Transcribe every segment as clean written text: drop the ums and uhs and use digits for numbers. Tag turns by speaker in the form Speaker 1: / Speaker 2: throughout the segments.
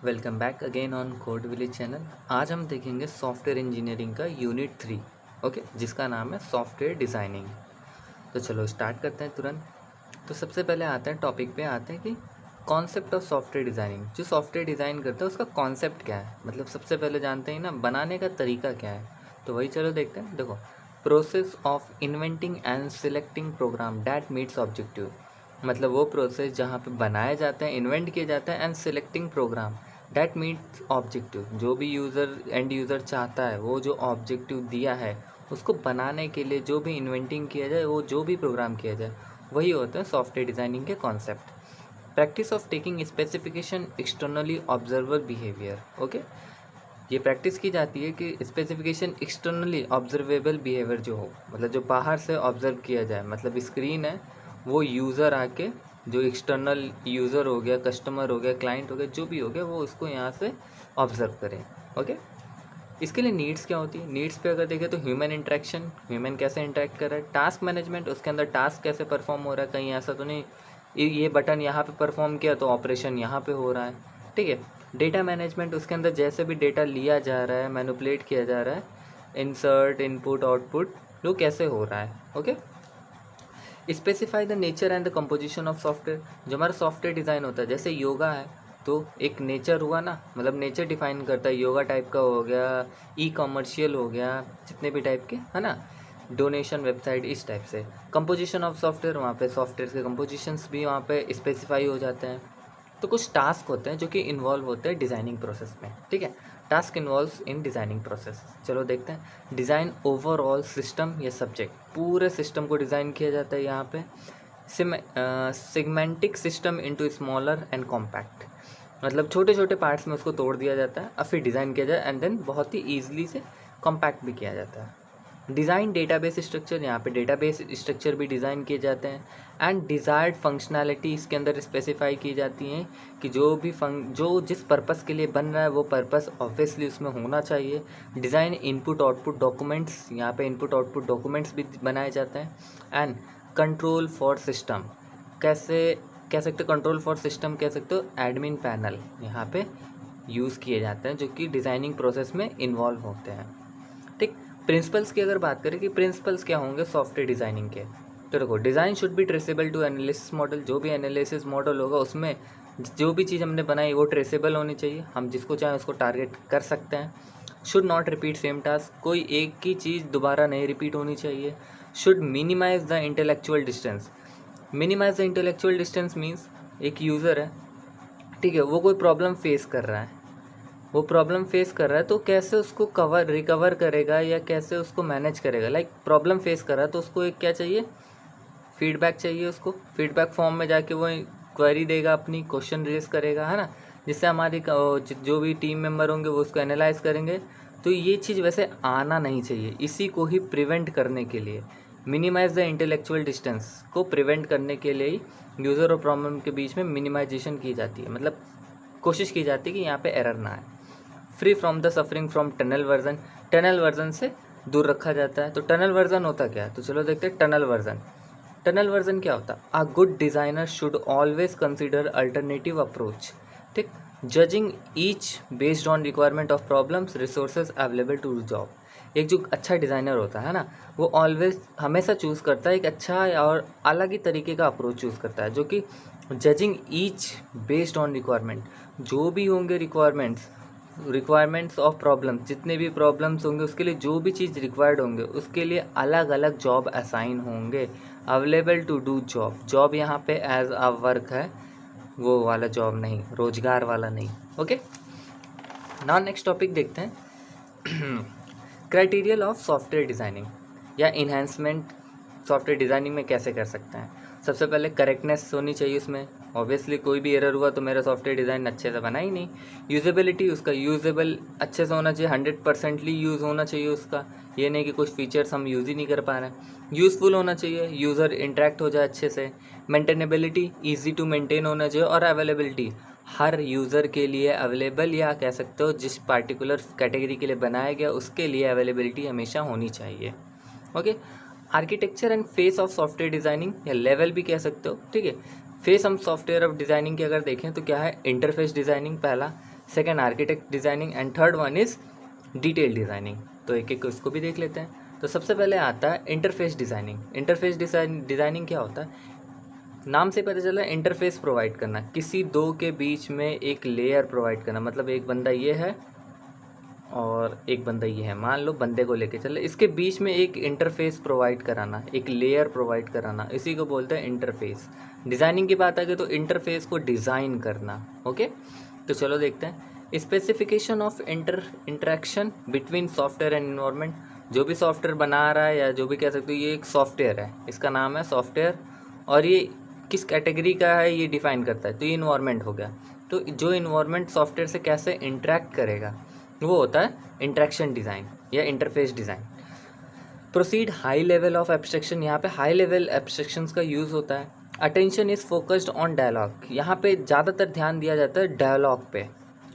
Speaker 1: Welcome back again on code village channel. आज हम देखेंगे सॉफ्टवेयर इंजीनियरिंग का यूनिट 3। ओके, जिसका नाम है सॉफ्टवेयर डिज़ाइनिंग। तो चलो स्टार्ट करते हैं तुरंत। तो सबसे पहले आते हैं टॉपिक पे आते हैं कि कॉन्सेप्ट ऑफ सॉफ्टवेयर डिज़ाइनिंग। जो सॉफ्टवेयर डिज़ाइन करता है उसका कॉन्सेप्ट क्या है, मतलब सबसे पहले जानते हैं ना बनाने का तरीका क्या है। तो वही चलो देखते हैं। देखो, process of inventing and selecting program that meets objective, मतलब वो प्रोसेस जहाँ पे बनाया जाता है, इन्वेंट किया जाता है, and selecting program that meets objective, जो भी यूज़र एंड यूज़र चाहता है वो जो ऑब्जेक्टिव दिया है उसको बनाने के लिए जो भी इन्वेंटिंग किया जाए, वो जो भी प्रोग्राम किया जाए, वही होता है सॉफ्टवेयर डिज़ाइनिंग के concept. Practice of taking specification externally observer behaviour. Okay, ये प्रैक्टिस की जाती है कि स्पेसिफिकेशन एक्सटर्नली ऑब्जर्वेबल बिहेवियर जो हो, मतलब जो बाहर से ऑब्जर्व किया जाए, मतलब स्क्रीन है, वो यूज़र आके, जो एक्सटर्नल यूज़र हो गया, कस्टमर हो गया, क्लाइंट हो गया, जो भी हो गया, वो उसको यहाँ से ऑब्जर्व करें। ओके, इसके लिए नीड्स क्या होती है। नीड्स पे अगर देखें तो ह्यूमन इंटरेक्शन, ह्यूमन कैसे इंटरेक्ट कर रहा है। टास्क मैनेजमेंट, उसके अंदर टास्क कैसे परफॉर्म हो रहा है, कहीं ऐसा तो नहीं ये बटन यहाँ पे परफॉर्म किया तो ऑपरेशन यहाँ पे हो रहा है। ठीक है। डेटा मैनेजमेंट, उसके अंदर जैसे भी डेटा लिया जा रहा है, मैनिपुलेट किया जा रहा है, इंसर्ट, इनपुट, आउटपुट, वो कैसे हो रहा है। Okay, specify the nature and the composition of software. जो हमारा सॉफ्टवेयर डिज़ाइन होता है, जैसे योगा है तो एक नेचर हुआ ना, मतलब नेचर डिफाइन करता है। योगा टाइप का हो गया, ई कॉमर्शियल हो गया, जितने भी टाइप के है ना, डोनेशन वेबसाइट, इस टाइप से। कंपोजिशन ऑफ सॉफ्टवेयर, वहाँ पे सॉफ्टवेयर के कंपोजिशंस भी वहाँ पे स्पेसिफाई हो जाते हैं। तो कुछ टास्क होते हैं जो कि इन्वॉल्व होते हैं डिज़ाइनिंग प्रोसेस में। ठीक है, task involves in designing process. चलो देखते हैं। डिज़ाइन ओवरऑल सिस्टम या सब्जेक्ट, पूरे सिस्टम को डिज़ाइन किया जाता है यहाँ पे। Segmenting system into smaller and compact, मतलब छोटे छोटे पार्ट्स में उसको तोड़ दिया जाता है और फिर डिज़ाइन किया जाए, एंड देन बहुत ही ईजिली से कॉम्पैक्ट भी किया जाता है। डिज़ाइन डेटाबेस स्ट्रक्चर, यहाँ पे डेटाबेस स्ट्रक्चर भी डिज़ाइन किए जाते हैं। एंड डिज़ायर्ड फंक्शनैलिटी इसके अंदर स्पेसिफाई की जाती हैं कि जो जिस पर्पस के लिए बन रहा है वो पर्पस ऑब्वियसली उसमें होना चाहिए। डिज़ाइन इनपुट आउटपुट डॉक्यूमेंट्स, यहाँ पे इनपुट आउटपुट डॉक्यूमेंट्स भी बनाए जाते हैं। एंड कंट्रोल फॉर सिस्टम, कैसे कह सकते हो, कंट्रोल फॉर सिस्टम कह सकते हो, एडमिन पैनल यहाँ पे यूज़ किए जाते हैं जो कि डिज़ाइनिंग प्रोसेस में इन्वॉल्व होते हैं। ठीक। प्रिंसिपल्स की अगर बात करें कि प्रिंसिपल्स क्या होंगे सॉफ्टवेयर डिज़ाइनिंग के, तो देखो, design should be traceable to analysis model. जो भी एनालिसिस मॉडल होगा उसमें जो भी चीज़ हमने बनाई वो ट्रेसेबल होनी चाहिए, हम जिसको चाहें उसको टारगेट कर सकते हैं। Should not repeat same task, कोई एक ही चीज़ दोबारा नहीं रिपीट होनी चाहिए। Should minimise the intellectual distance. Minimise the intellectual distance means एक यूज़र है, ठीक है, वो कोई प्रॉब्लम फेस कर रहा है, वो प्रॉब्लम फेस कर रहा है तो कैसे उसको रिकवर करेगा या कैसे उसको मैनेज करेगा। लाइक प्रॉब्लम फेस कर रहा है तो उसको एक क्या चाहिए, फीडबैक चाहिए। उसको फीडबैक फॉर्म में जाके वो क्वेरी देगा, अपनी क्वेश्चन रेज करेगा, है ना, जिससे हमारी जो भी टीम मेंबर होंगे वो उसको एनालाइज करेंगे। तो ये चीज़ वैसे आना नहीं चाहिए। इसी को ही प्रिवेंट करने के लिए, मिनिमाइज द इंटेलेक्चुअल डिस्टेंस को प्रिवेंट करने के लिए ही यूज़र और प्रॉब्लम के बीच में मिनिमाइजेशन की जाती है, मतलब कोशिश की जाती है कि यहाँ पे एरर ना आए। Free from the suffering from tunnel version, tunnel version से दूर रखा जाता है। तो टनल वर्जन होता क्या है, तो चलो देखते हैं टनल वर्जन। टनल वर्जन क्या होता है, a good designer should always consider alternative approach. ठीक, judging each based on requirement of problems resources available to job. एक जो अच्छा डिज़ाइनर होता है ना, वो ऑलवेज हमेशा चूज़ करता है एक अच्छा और अलग ही तरीके का अप्रोच चूज़ करता है, जो कि judging each based on requirement, जो भी होंगे रिक्वायरमेंट्स ऑफ प्रॉब्लम, जितने भी प्रॉब्लम्स होंगे उसके लिए जो भी चीज़ रिक्वायर्ड होंगे उसके लिए अलग अलग जॉब असाइन होंगे। Available to do job, job यहाँ पे एज अ वर्क है, वो वाला जॉब नहीं, रोजगार वाला नहीं। ओके, नाउ नेक्स्ट टॉपिक देखते हैं। क्राइटेरियल ऑफ सॉफ्टवेयर डिज़ाइनिंग या इन्हेंसमेंट सॉफ्टवेयर डिज़ाइनिंग में कैसे कर सकते हैं। सबसे पहले करेक्टनेस होनी चाहिए उसमें, ऑब्वियसली कोई भी एरर हुआ तो मेरा सॉफ्टवेयर डिज़ाइन अच्छे से बना ही नहीं। यूजेबिलिटी, उसका यूजेबल अच्छे से होना चाहिए, 100% यूज़ होना चाहिए उसका, ये नहीं कि कुछ फीचर्स हम यूज़ ही नहीं कर पा रहे हैं। यूज़फुल होना चाहिए, यूज़र इंटरेक्ट हो जाए अच्छे से। मेंटेनेबिलिटी, ईजी टू मेंटेन होना चाहिए। और अवेलेबिलिटी, हर यूज़र के लिए अवेलेबल, या कह सकते हो जिस पार्टिकुलर कैटेगरी के लिए बनाया गया उसके लिए अवेलेबिलिटी हमेशा होनी चाहिए। Okay, architecture and face of software designing या लेवल भी कह सकते हो। ठीक है, फेस हम सॉफ्टवेयर ऑफ डिज़ाइनिंग की अगर देखें तो क्या है, इंटरफेस डिज़ाइनिंग पहला। Second architect designing and third one is detail designing. तो एक एक इसको भी देख लेते हैं। तो सबसे पहले आता है इंटरफेस डिज़ाइनिंग। इंटरफेस डिज़ाइनिंग क्या होता है? नाम से पता चला इंटरफेस प्रोवाइड करना, किसी दो के बीच में एक लेयर प्रोवाइड करना। मतलब एक बंदा ये है और एक बंदा ये है, मान लो बंदे को लेके चले, इसके बीच में एक इंटरफेस प्रोवाइड कराना, एक लेयर प्रोवाइड कराना, इसी को बोलते हैं इंटरफेस। डिज़ाइनिंग की बात आ गई तो इंटरफेस को डिज़ाइन करना। ओके, तो चलो देखते हैं specification of interaction between software and environment. जो भी सॉफ्टवेयर बना रहा है या जो भी कह सकते हो, ये एक सॉफ्टवेयर है, इसका नाम है सॉफ्टवेयर, और ये किस कैटेगरी का है ये डिफाइन करता है। तो ये इन्वायरमेंट हो गया। तो जो इन्वायरमेंट सॉफ्टवेयर से कैसे इंटरेक्ट करेगा वो होता है इंटरेक्शन डिज़ाइन या interface design. Proceed high level of abstraction. यहाँ पे हाई लेवल एब्स्ट्रैक्शंस का यूज़ होता है। Attention is focused on dialogue. यहाँ पे ज़्यादातर ध्यान दिया जाता है डायलॉग पे।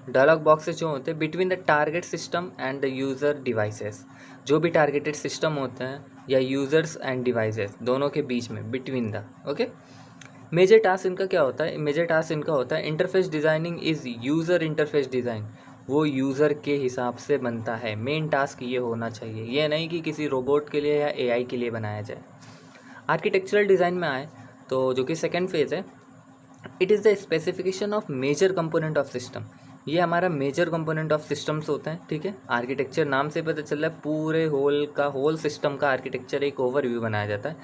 Speaker 1: डायलॉग बॉक्सेस जो होते हैं between the target system and the user devices. जो भी टारगेटेड सिस्टम होते हैं या यूज़र्स एंड डिवाइसेस दोनों के बीच में, between the. Okay, major task इनका क्या होता है? मेजर टास्क इनका होता है interface designing is user interface design. वो यूज़र के हिसाब से बनता है। मेन टास्क ये होना चाहिए, ये नहीं कि किसी रोबोट के लिए या एआई के लिए बनाया जाए। आर्किटेक्चरल डिज़ाइन में आए तो जो कि सेकेंड फेज़ है, it is the specification of major component of system. ये हमारा मेजर कंपोनेंट ऑफ सिस्टम्स होते हैं। ठीक है, आर्किटेक्चर नाम से पता चल रहा है पूरे होल सिस्टम का आर्किटेक्चर एक ओवरव्यू बनाया जाता है।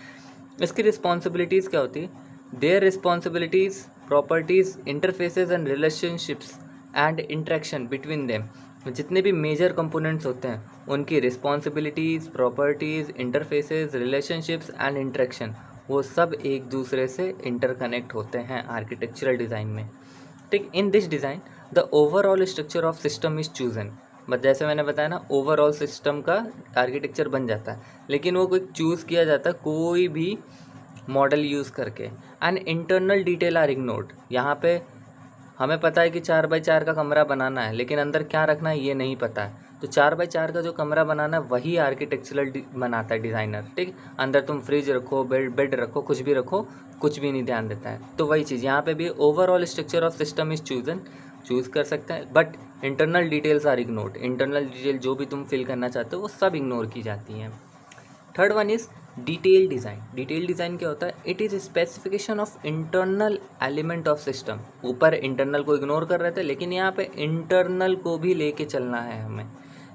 Speaker 1: इसकी रिस्पॉन्सिबिलिटीज़ क्या होती है? Their responsibilities, properties, interfaces and relationships and interaction between them. जितने भी मेजर कंपोनेंट्स होते हैं उनकी responsibilities, properties, interfaces, relationships and interaction, वो सब एक दूसरे से इंटरकनेक्ट होते हैं आर्किटेक्चरल डिज़ाइन में। ठीक, in this design the overall structure of system is chosen. But जैसे मैंने बताया ना, ओवरऑल सिस्टम का आर्किटेक्चर बन जाता है, लेकिन वो कोई चूज़ किया जाता है कोई भी मॉडल यूज़ करके। And internal detail are ignored. यहाँ पे हमें पता है कि 4x4 का कमरा बनाना है, लेकिन अंदर क्या रखना है ये नहीं पता है। तो 4x4 का जो कमरा बनाना है वही आर्किटेक्चरल बनाता है डिज़ाइनर। ठीक, अंदर तुम फ्रिज रखो, बेड रखो, कुछ भी रखो, कुछ भी नहीं ध्यान देता है। तो वही चीज़ यहाँ पे भी, overall structure of system is choose कर सकते हैं, but internal details are ignored. Internal detail जो भी तुम फिल करना चाहते हो वो सब इग्नोर की जाती हैं। Third one is detail design. Detail design क्या होता है? It is specification of internal element of system. ऊपर इंटरनल को इग्नोर कर रहे थे, लेकिन यहाँ पे इंटरनल को भी लेके चलना है हमें।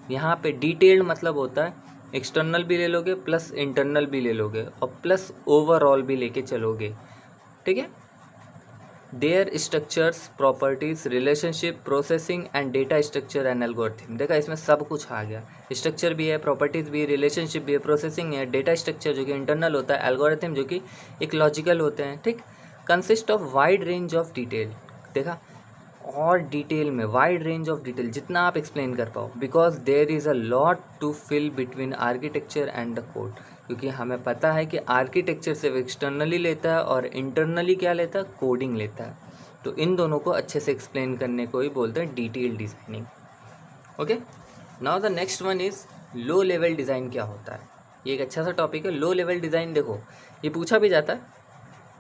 Speaker 1: यहाँ पे डिटेल्ड मतलब होता है एक्सटर्नल भी ले लोगे प्लस इंटरनल भी ले लोगे और प्लस ओवरऑल भी लेके चलोगे। ठीक है, their structures, properties, relationship, processing and data structure and algorithm. देखा, इसमें सब कुछ आ गया। स्ट्रक्चर भी है, प्रॉपर्टीज भी है, रिलेशनशिप भी है, प्रोसेसिंग है, डेटा स्ट्रक्चर जो कि इंटरनल होता है, एल्गोरिथम जो कि एक लॉजिकल होते हैं। ठीक, consist of wide range of detail. देखा, और डिटेल में वाइड रेंज ऑफ डिटेल जितना आप एक्सप्लेन कर पाओ, because there is a lot to fill between architecture and the code. क्योंकि हमें पता है कि आर्किटेक्चर सिर्फ एक्सटर्नली लेता है और इंटरनली क्या लेता है? कोडिंग लेता है। तो इन दोनों को अच्छे से एक्सप्लेन करने को ही बोलते हैं detail designing. Okay, now the next one is low level design. क्या होता है? ये एक अच्छा सा टॉपिक है। लो लेवल डिज़ाइन, देखो ये पूछा भी जाता है,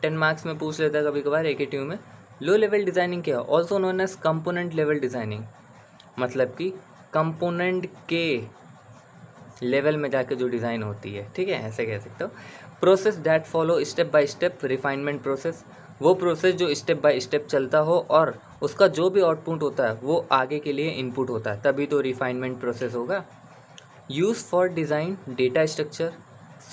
Speaker 1: 10 मार्क्स में पूछ लेता है कभी कभार AKTU में। लो लेवल डिज़ाइनिंग क्या है? Also known as component level designing. मतलब कि कंपोनेंट के लेवल में जाके जो डिज़ाइन होती है। ठीक है, ऐसे कह सकते हो। Process that follow step by step refinement process. वो प्रोसेस जो स्टेप बाय स्टेप चलता हो और उसका जो भी आउटपुट होता है वो आगे के लिए इनपुट होता है, तभी तो रिफाइनमेंट प्रोसेस होगा। Use for design data structure,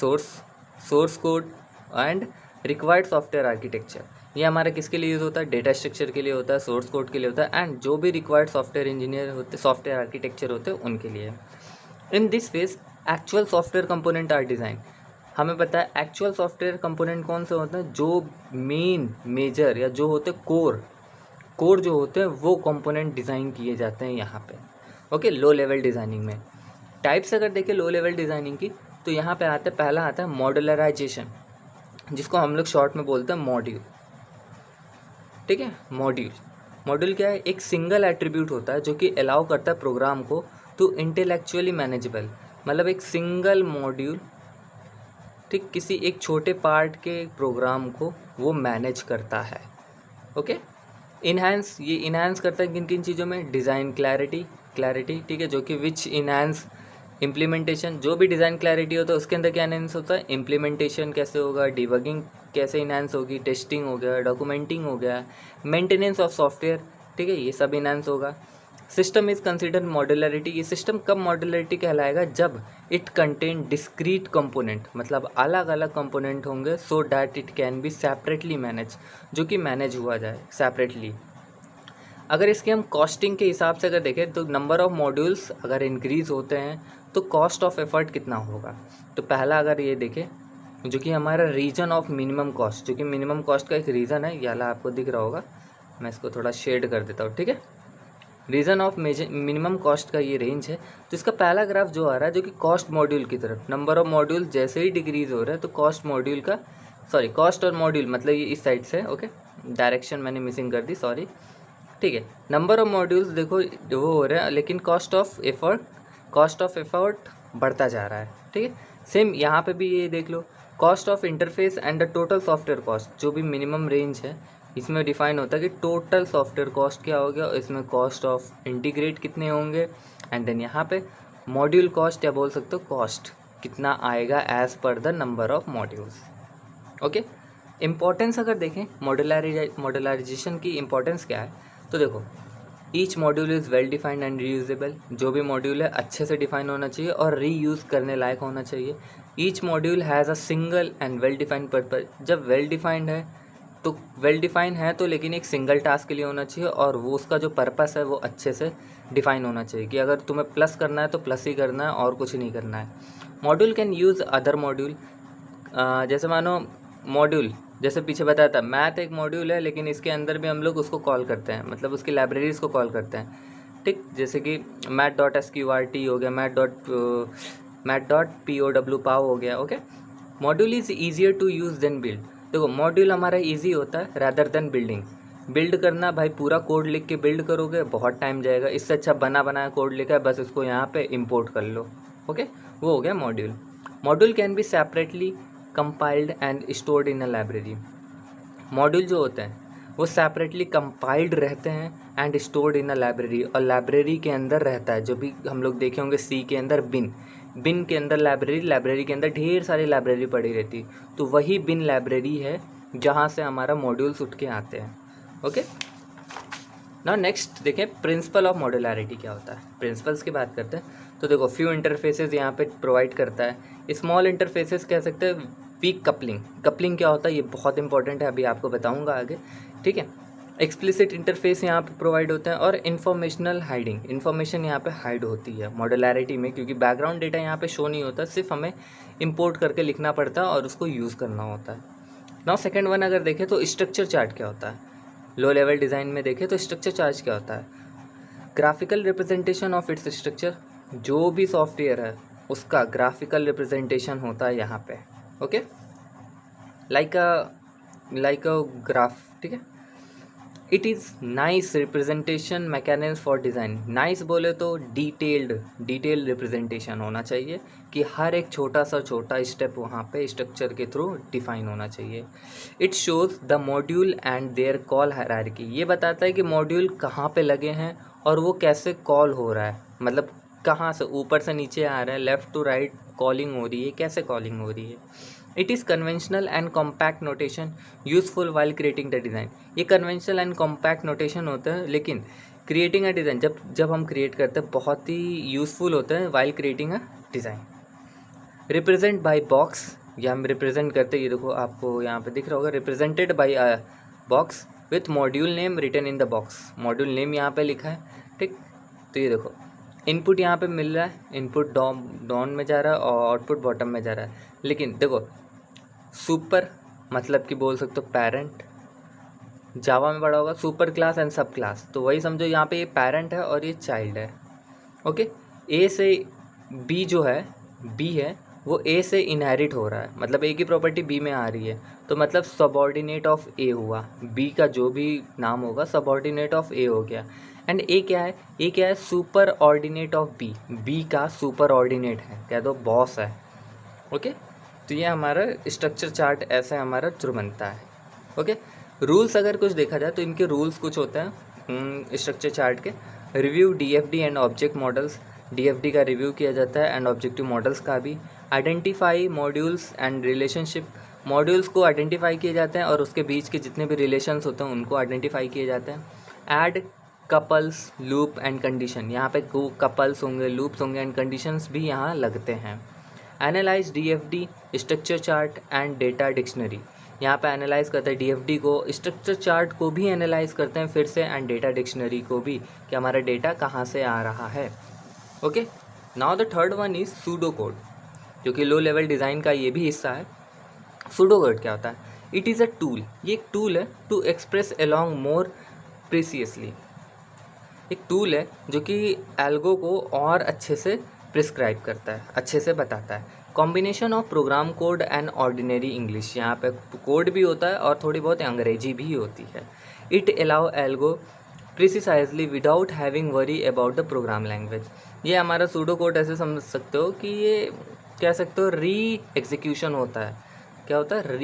Speaker 1: source code and required software architecture. ये हमारा किसके लिए यूज़ होता है? डेटा स्ट्रक्चर के लिए होता है, सोर्स कोड के लिए होता है, एंड जो भी रिक्वायर्ड सॉफ्टवेयर इंजीनियर होते, सॉफ्टवेयर आर्किटेक्चर होते हैं उनके लिए। In this phase actual software component are design. हमें पता है एक्चुअल सॉफ्टवेयर कंपोनेंट कौन से होते हैं? जो मेजर या जो होते कोर जो होते हैं वो कंपोनेंट डिज़ाइन किए जाते हैं यहाँ पे। ओके, लो लेवल डिज़ाइनिंग में टाइप्स अगर देखें लो लेवल डिज़ाइनिंग की, तो यहाँ पे आता है, पहला आता है मॉड्यूलराइजेशन, जिसको हम लोग शॉर्ट में बोलते हैं मॉड्यूल। ठीक है, मॉड्यूल क्या है? एक सिंगल एट्रीब्यूट होता है जो कि अलाउ करता है प्रोग्राम को टू इंटेलेक्चुअली मैनेजेबल। मतलब एक सिंगल मॉड्यूल, ठीक, किसी एक छोटे पार्ट के प्रोग्राम को वो मैनेज करता है। ओके, इन्हांस, ये इन्हांस करता है किन किन चीज़ों में, डिज़ाइन क्लैरिटी, ठीक है, जो कि विच इन्हांस इम्प्लीमेंटेशन, जो भी डिज़ाइन क्लैरिटी होता है उसके अंदर क्या इन्हांस होता है, इम्प्लीमेंटेशन कैसे होगा, डिबगिंग कैसे इन्हांस होगी, टेस्टिंग हो गया, डॉक्यूमेंटिंग हो गया, मेंटेनेंस ऑफ सॉफ्टवेयर, ठीक है, ये सब इन्हांस होगा। सिस्टम इज़ कंसिडर मॉड्यूलरिटी, ये सिस्टम कब मॉड्यूलरिटी कहलाएगा, जब इट कंटेन डिस्क्रीट कंपोनेंट, मतलब अलग अलग कंपोनेंट होंगे, so that it can be separately manage, जो कि मैनेज हुआ जाए सेपरेटली। अगर इसके हम कॉस्टिंग के हिसाब से अगर देखें तो नंबर ऑफ़ मॉड्यूल्स अगर इंक्रीज़ होते हैं तो कॉस्ट ऑफ एफर्ट कितना होगा। तो पहला अगर ये देखें जो कि हमारा रीजन ऑफ मिनिमम कॉस्ट, जो कि मिनिमम कॉस्ट का एक रीज़न है, ये वाला आपको दिख रहा होगा, मैं इसको थोड़ा शेड कर देता हूँ, ठीक है। रीज़न ऑफ मिनिमम कॉस्ट का ये रेंज है। तो इसका पहला ग्राफ जो आ रहा है जो कि कॉस्ट मॉड्यूल की तरफ, नंबर ऑफ मॉड्यूल जैसे ही डिक्रीज़ हो रहा है तो कॉस्ट मॉड्यूल का, सॉरी कॉस्ट और मॉड्यूल मतलब ये इस साइड से, ओके, डायरेक्शन मैंने मिसिंग कर दी, सॉरी, ठीक है। नंबर ऑफ मॉड्यूल्स देखो वो हो रहा है, लेकिन कॉस्ट ऑफ एफर्ट बढ़ता जा रहा है, ठीक है। सेम यहाँ पे भी ये देख लो, cost of interface and the total software cost, जो भी मिनिमम रेंज है इसमें डिफाइन होता है कि टोटल सॉफ्टवेयर कॉस्ट क्या हो गया, इसमें कॉस्ट ऑफ इंटीग्रेट कितने होंगे, एंड देन यहाँ पे मॉड्यूल कॉस्ट या बोल सकते हो कॉस्ट कितना आएगा as per the number of modules, okay. Importance अगर देखें मॉड्यूलराइजेशन की इम्पोर्टेंस क्या है, तो देखो each module is well defined and reusable, जो भी मॉड्यूल है अच्छे से डिफाइन होना चाहिए और रीयूज़ करने लायक होना चाहिए। Each module has a single and well defined purpose, जब वेल डिफाइंड है तो वेल डिफाइन है तो लेकिन एक सिंगल टास्क के लिए होना चाहिए, और वो उसका जो पर्पस है वो अच्छे से डिफाइन होना चाहिए कि अगर तुम्हें प्लस करना है तो प्लस ही करना है और कुछ नहीं करना है। Module can use other module, जैसे मानो मॉड्यूल जैसे पीछे बताया था, मैथ एक मॉड्यूल है लेकिन इसके अंदर भी हम लोग उसको कॉल करते हैं, मतलब उसकी लाइब्रेरीज़ को कॉल करते हैं, ठीक, जैसे कि math.sqrt हो गया, math.pow पाव हो गया, okay. Module is easier to use than build, देखो मॉड्यूल हमारा ईजी होता है रैदर देन बिल्डिंग। बिल्ड करना भाई पूरा कोड लिख के बिल्ड करोगे बहुत टाइम जाएगा, इससे अच्छा बना बनाया कोड लिखा है बस उसको यहाँ पे इंपोर्ट कर लो, ओके, वो हो गया module. Module can be separately compiled and stored in a library, module जो होते हैं वो सेपरेटली कंपाइल्ड रहते हैं and stored in a library, और लाइब्रेरी के अंदर रहता है, जो भी हम लोग देखे होंगे सी के अंदर बिन के अंदर लाइब्रेरी के अंदर ढेर सारी लाइब्रेरी पड़ी रहती, तो वही बिन लाइब्रेरी है जहाँ से हमारा मॉड्यूल्स उठ के आते हैं, ओके। नाउ नेक्स्ट देखें प्रिंसिपल ऑफ मॉड्यूलरिटी क्या होता है, प्रिंसिपल्स की बात करते हैं। तो देखो फ्यू इंटरफेसेस यहाँ पे प्रोवाइड करता है, स्मॉल इंटरफेसेस कह सकते हैं, वीक कपलिंग क्या होता है ये बहुत इंपॉर्टेंट है, अभी आपको बताऊंगा आगे, ठीक है। एक्सप्लिसिट इंटरफेस यहाँ पे प्रोवाइड होते हैं, और इन्फॉर्मेशनल हाइडिंग, इन्फॉर्मेशन यहाँ पे हाइड होती है मॉड्यूलरिटी में, क्योंकि बैकग्राउंड डेटा यहाँ पे शो नहीं होता, सिर्फ हमें इंपोर्ट करके लिखना पड़ता है और उसको यूज़ करना होता है। नाउ सेकेंड वन अगर देखें तो स्ट्रक्चर चार्ट क्या होता है, लो लेवल डिज़ाइन में देखें तो स्ट्रक्चर चार्ट क्या होता है, graphical representation of its structure, जो भी सॉफ्टवेयर है उसका ग्राफिकल रिप्रेजेंटेशन होता है यहाँ पे, ओके, लाइक अ ग्राफ, ठीक है। It is nice representation mechanism for design, nice बोले तो डिटेल्ड रिप्रेजेंटेशन होना चाहिए कि हर एक छोटा स्टेप वहाँ पे स्ट्रक्चर के थ्रू डिफाइन होना चाहिए। It shows the module and their call hierarchy, ये बताता है कि मॉड्यूल कहाँ पे लगे हैं और वो कैसे कॉल हो रहा है, मतलब कहाँ से ऊपर से नीचे आ रहा है, लेफ़्ट टू राइट कॉलिंग हो रही है, कैसे कॉलिंग हो रही है। It is conventional and compact notation useful while creating the design, ये कन्वेंशनल एंड कॉम्पैक्ट नोटेशन होता है लेकिन क्रिएटिंग अ डिज़ाइन जब हम क्रिएट करते हैं बहुत ही यूज़फुल होता है while creating a design. Represent by box, ये हम रिप्रेजेंट करते हैं, ये देखो आपको यहाँ पे दिख रहा होगा, represented by a box with module name written in the box, module name यहाँ पे लिखा है, ठीक। तो ये देखो इनपुट यहाँ पे मिल रहा है, इनपुट डाउन में जा रहा है और आउटपुट बॉटम में जा रहा है, लेकिन देखो सुपर मतलब कि बोल सकते हो पेरेंट, जावा में पढ़ा होगा सुपर क्लास एंड सब क्लास, तो वही समझो यहाँ पे ये पेरेंट है और ये चाइल्ड है, ओके। ए से बी जो है बी है वो ए से इनहेरिट हो रहा है, मतलब ए की प्रॉपर्टी बी में आ रही है, तो मतलब सबऑर्डिनेट ऑफ ए हुआ, बी का जो भी नाम होगा सबऑर्डिनेट ऑफ ए हो गया। एंड ए क्या है सुपर ऑर्डिनेट ऑफ बी का सुपर ऑर्डिनेट है, कह दो बॉस है, ओके। तो ये हमारा स्ट्रक्चर चार्ट ऐसे हमारा थ्रू बनता है, ओके। रूल्स अगर कुछ देखा जाए तो इनके रूल्स कुछ होते हैं स्ट्रक्चर चार्ट के। Review DFD and object models, DFD का रिव्यू किया जाता है एंड ऑब्जेक्टिव मॉडल्स का भी। Identify modules and relationship, modules को आइडेंटिफाई किए जाते हैं और उसके बीच के जितने भी रिलेशंस होते हैं उनको आइडेंटिफाई किए जाते हैं। Add couples, loop and condition, यहाँ पे कपल्स होंगे, लूप्स होंगे एंड कंडीशंस भी यहाँ लगते हैं। Analyse DFD structure chart and data dictionary, यहाँ पे एनालाइज करते हैं डीएफडी को, स्ट्रक्चर चार्ट को भी एनालाइज करते हैं फिर से एंड डेटा डिक्शनरी को भी कि हमारा डेटा कहाँ से आ रहा है। Okay, now the third one is pseudo code, जो कि लो लेवल डिज़ाइन का ये भी हिस्सा है। सूडो कोड क्या होता है? इट इज़ अ टूल, ये एक टूल है टू एक्सप्रेस अलोंग मोर प्रीसियसली, एक टूल है जो कि एल्गो को और अच्छे से प्रिस्क्राइब करता है, अच्छे से बताता है। Combination of program code and ordinary English, यहाँ पे कोड भी होता है और थोड़ी बहुत अंग्रेजी भी होती है। It allow algo precisely without having worry about the programme language, ये हमारा सूडो कोड ऐसे समझ सकते हो कि ये कह सकते हो री एग्जीक्यूशन होता है। क्या होता है?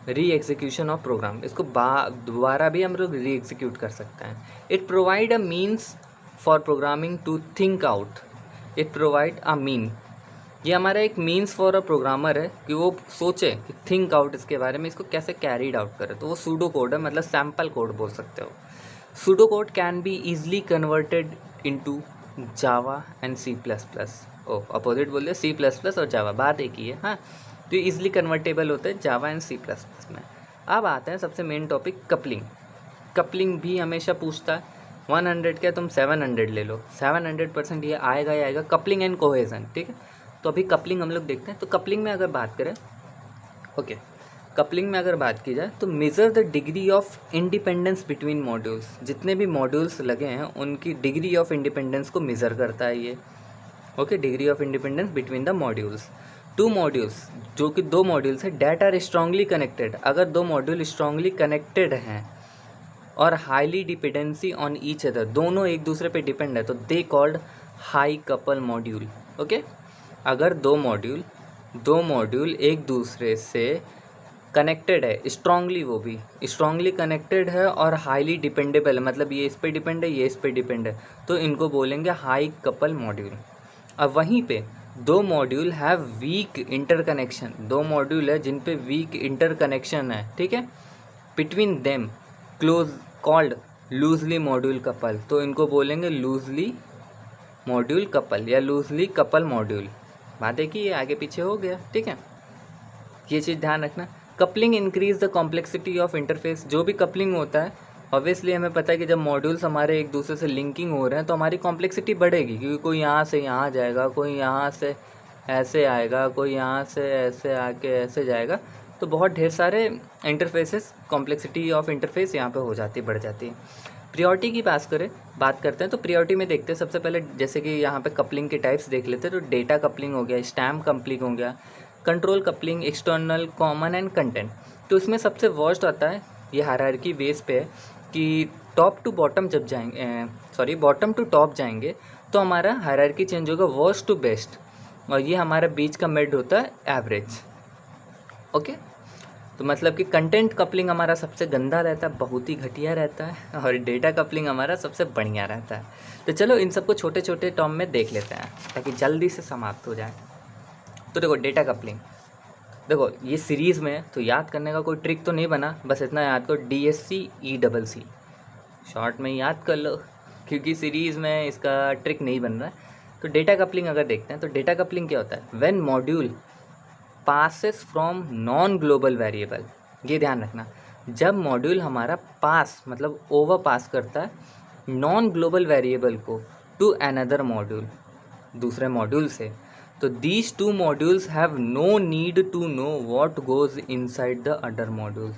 Speaker 1: री एग्जीक्यूशन ऑफ प्रोग्राम, इसको दोबारा भी हम लोग री एग्जीक्यूट कर सकते हैं। It provide a means for programming to think out, it provide a mean, ये हमारा एक मीन्स फॉर अ प्रोग्रामर है कि वो सोचे कि थिंक आउट इसके बारे में, इसको कैसे कैरीड आउट करे, तो वो सूडो कोड है, मतलब सैम्पल कोड बोल सकते हो। Pseudo code can be easily converted into Java and C plus plus, oh opposite बोल दिया, सी प्लस प्लस और जावा बात एक ही है। हाँ, तो ईजिली कन्वर्टेबल होते हैं Java and C plus plus में। अब आते हैं सबसे मेन टॉपिक, कपलिंग। कपलिंग भी हमेशा पूछता है, 100 क्या तुम 700 ले लो, 700% ये आएगा ही आएगा। कपलिंग एंड कोहेजन, ठीक है, तो अभी कपलिंग हम लोग देखते हैं। तो कपलिंग में अगर बात करें, ओके, कपलिंग में अगर बात की जाए तो measure the degree of independence between modules, जितने भी मॉड्यूल्स लगे हैं उनकी डिग्री ऑफ इंडिपेंडेंस को मेज़र करता है ये। Okay, degree of independence between the modules. Two modules, जो कि दो मॉड्यूल्स हैं, डेट आर स्ट्रांगली कनेक्टेड, अगर दो मॉड्यूल स्ट्रांगली कनेक्टेड हैं और highly dependency on each other, दोनों एक दूसरे पे डिपेंड है, तो they called high couple module. Okay, अगर दो मॉड्यूल एक दूसरे से कनेक्टेड है स्ट्रांगली, वो भी स्ट्रांगली कनेक्टेड है और हाईली डिपेंडेबल है, मतलब ये इस पे डिपेंड है, ये इस पे डिपेंड है, तो इनको बोलेंगे हाई कपल मॉड्यूल। अब वहीं पे दो मॉड्यूल हैव वीक इंटरकनेक्शन, दो मॉड्यूल है जिन पे वीक इंटरकनेक्शन है, ठीक है, between them close called loosely module couple, तो इनको बोलेंगे लूजली मॉड्यूल कपल या लूजली कपल मॉड्यूल। बात देखिए, ये आगे पीछे हो गया, ठीक है, ये चीज़ ध्यान रखना। Coupling increase the complexity of interface, जो भी कपलिंग होता है ऑब्वियसली हमें पता है कि जब मॉड्यूल्स हमारे एक दूसरे से लिंकिंग हो रहे हैं तो हमारी कॉम्प्लेक्सिटी बढ़ेगी, क्योंकि कोई यहाँ से यहाँ जाएगा, कोई यहाँ से ऐसे आएगा, कोई यहाँ से ऐसे आके ऐसे जाएगा, तो बहुत ढेर सारे इंटरफेसेस, कॉम्प्लेक्सिटी ऑफ इंटरफेस यहाँ पे हो जाती बढ़ जाती है। प्रियोरिटी की बात करते हैं तो प्रियोरिटी में देखते हैं सबसे पहले, जैसे कि यहाँ पे कपलिंग के टाइप्स देख लेते हैं, तो डेटा कपलिंग हो गया, स्टैम्प कपलिंग हो गया, control coupling, external, common and content. तो इसमें सबसे वर्स्ट आता है, ये हायरार्की बेस पे है कि टॉप टू बॉटम जब जाएंगे, बॉटम टू टॉप जाएंगे तो हमारा हायरार्की चेंज होगा वर्स्ट टू बेस्ट, और ये हमारा बीच का मिड होता है एवरेज। ओके, तो मतलब कि कंटेंट कपलिंग हमारा सबसे गंदा रहता है, बहुत ही घटिया रहता है, और डेटा कपलिंग हमारा सबसे बढ़िया रहता है। तो चलो इन सबको छोटे छोटे टर्म में देख लेते हैं ताकि जल्दी से समाप्त हो जाए। तो देखो, डेटा कपलिंग, देखो ये सीरीज़ में तो याद करने का कोई ट्रिक तो नहीं बना, बस इतना याद करो, DSC शॉर्ट में याद कर लो, क्योंकि सीरीज़ में इसका ट्रिक नहीं बन रहा है। तो डेटा कपलिंग अगर देखते हैं तो डेटा कपलिंग क्या होता है? When module passes from non global variable, ये ध्यान रखना, जब मॉड्यूल हमारा पास मतलब ओवर पास करता है नॉन ग्लोबल वेरिएबल को टू अनदर मॉड्यूल, दूसरे मॉड्यूल से, तो these two modules have no need to know what goes inside the other module.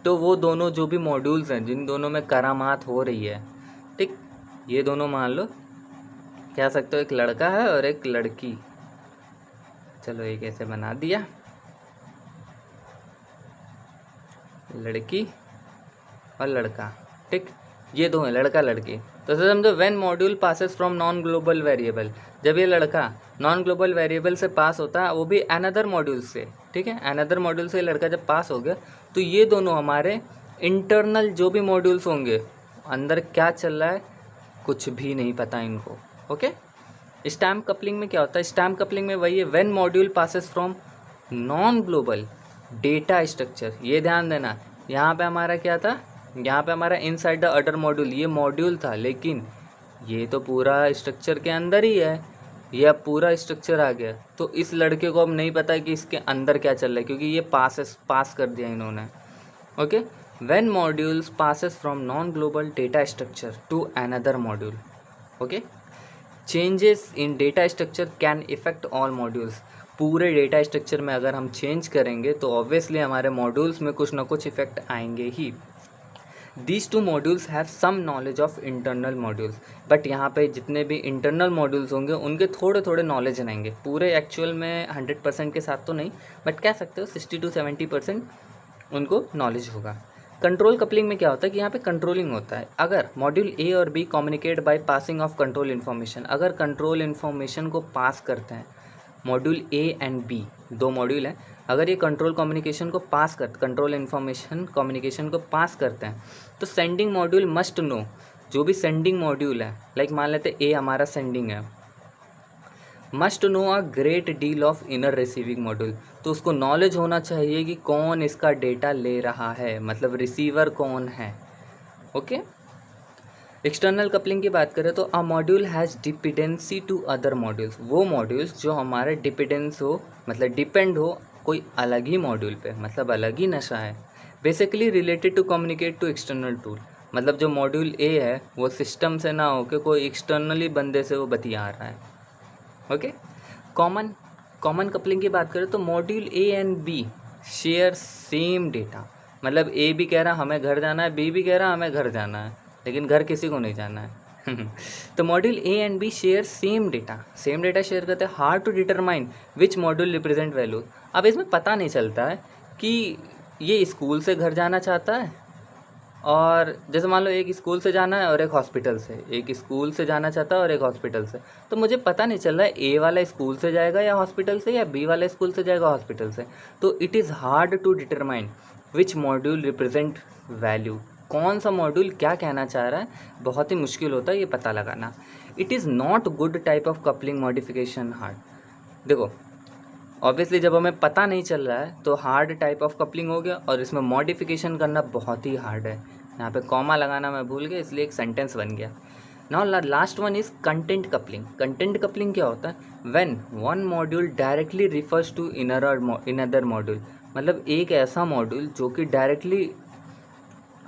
Speaker 1: तो वो दोनों जो भी मॉड्यूल्स हैं जिन दोनों में करामात हो रही है, ठीक, ये दोनों मान लो कह सकते हो एक लड़का है और एक लड़की, चलो एक ऐसे बना दिया, लड़की और लड़का, ठीक, ये दो हैं लड़का लड़की, तो समझो when module passes from non global variable, जब ये लड़का नॉन ग्लोबल वेरिएबल से पास होता है, वो भी अनदर मॉड्यूल से, ठीक है, अनदर मॉड्यूल से लड़का जब पास हो गया तो ये दोनों हमारे इंटरनल जो भी मॉड्यूल्स होंगे, अंदर क्या चल रहा है कुछ भी नहीं पता इनको। ओके, स्टैम्प कपलिंग में क्या होता है? स्टैम्प कपलिंग में वही है, when module passes from non global data structure. ये ध्यान देना, यहाँ पे हमारा क्या था, यहाँ पे हमारा इनसाइड द अदर मॉड्यूल, ये मॉड्यूल था, लेकिन ये तो पूरा स्ट्रक्चर के अंदर ही है, ये अब पूरा स्ट्रक्चर आ गया। तो इस लड़के को अब नहीं पता कि इसके अंदर क्या चल रहा है, क्योंकि ये पास कर दिया इन्होंने। Okay, when modules passes from non global data structure to another module. Okay, changes in data structure can effect all modules. पूरे डेटा स्ट्रक्चर में अगर हम चेंज करेंगे तो ऑब्वियसली हमारे मॉड्यूल्स में कुछ ना कुछ इफेक्ट आएंगे ही। These two modules have some knowledge of internal modules, but यहाँ पे जितने भी इंटरनल मॉड्यूल्स होंगे उनके थोड़े थोड़े नॉलेज रहेंगे, पूरे एक्चुअल में 100% के साथ तो नहीं, बट कह सकते हो 60 to 70% उनको नॉलेज होगा। कंट्रोल कपलिंग में क्या होता है कि यहाँ पे कंट्रोलिंग होता है। अगर मॉड्यूल ए और B communicate by passing of control information, अगर कंट्रोल इन्फॉर्मेशन को पास करते हैं, मॉड्यूल ए एंड बी दो मॉड्यूल हैं, अगर ये कंट्रोल कम्युनिकेशन को पास करते, कंट्रोल इन्फॉर्मेशन कम्युनिकेशन को पास करते हैं, तो सेंडिंग मॉड्यूल मस्ट नो, जो भी सेंडिंग मॉड्यूल है, लाइक मान लेते ए हमारा सेंडिंग है, must know a great deal of inner receiving module, तो उसको नॉलेज होना चाहिए कि कौन इसका डेटा ले रहा है, मतलब रिसीवर कौन है। ओके, एक्सटर्नल कपलिंग की बात करें तो a module has dependency to other modules, वो मॉड्यूल्स जो हमारे डिपेंडेंस हो, मतलब डिपेंड हो कोई अलग ही मॉड्यूल पे, मतलब अलग ही नशा है। Basically related to communicate to external tool, मतलब जो मॉड्यूल ए है वो सिस्टम से ना होकर कोई एक्सटर्नली बंदे से वो बतिया रहा है। ओके, कॉमन कपलिंग की बात करें तो module A and B share same data, मतलब ए भी कह रहा हमें घर जाना है, बी भी कह रहा हमें घर जाना है, लेकिन घर किसी को नहीं जाना है। तो module A and B share same data share करते हैं। Hard to determine which module represent value, अब इसमें पता नहीं चलता है कि ये स्कूल से घर जाना चाहता है, और जैसे मान लो एक स्कूल से जाना है और एक हॉस्पिटल से, एक स्कूल से जाना चाहता है और एक हॉस्पिटल से, तो मुझे पता नहीं चल रहा है ए वाला स्कूल से जाएगा या हॉस्पिटल से, या बी वाला स्कूल से जाएगा हॉस्पिटल से। तो it is hard to determine which module represent value, कौन सा मॉड्यूल क्या कहना चाह रहा है, बहुत ही मुश्किल होता है ये पता लगाना। It is not good type of coupling modification hard. देखो ऑब्वियसली जब हमें पता नहीं चल रहा है तो हार्ड टाइप ऑफ कपलिंग हो गया, और इसमें मॉडिफिकेशन करना बहुत ही हार्ड है। यहाँ पे कॉमा लगाना मैं भूल गया, इसलिए एक सेंटेंस बन गया। Now last one is content coupling. Content coupling क्या होता है? When one module directly refers to another module, मतलब एक ऐसा मॉड्यूल जो कि डायरेक्टली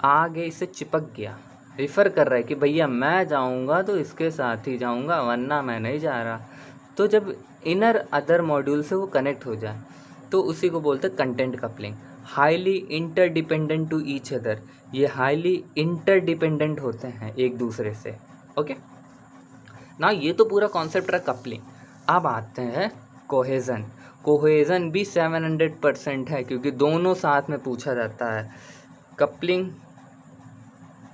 Speaker 1: आगे इससे चिपक गया, रिफ़र कर रहा है कि भैया मैं जाऊंगा तो इसके साथ ही जाऊंगा वरना मैं नहीं जा रहा। तो जब इनर अदर मॉड्यूल से वो कनेक्ट हो जाए तो उसी को बोलते हैं content coupling. Highly interdependent to each other, ये हाईली इंटरडिपेंडेंट होते हैं एक दूसरे से। ओके ना, ये तो पूरा कॉन्सेप्ट रहा कपलिंग। अब आते हैं कोहेजन। कोहेजन भी 700% है, क्योंकि दोनों साथ में पूछा जाता है, कपलिंग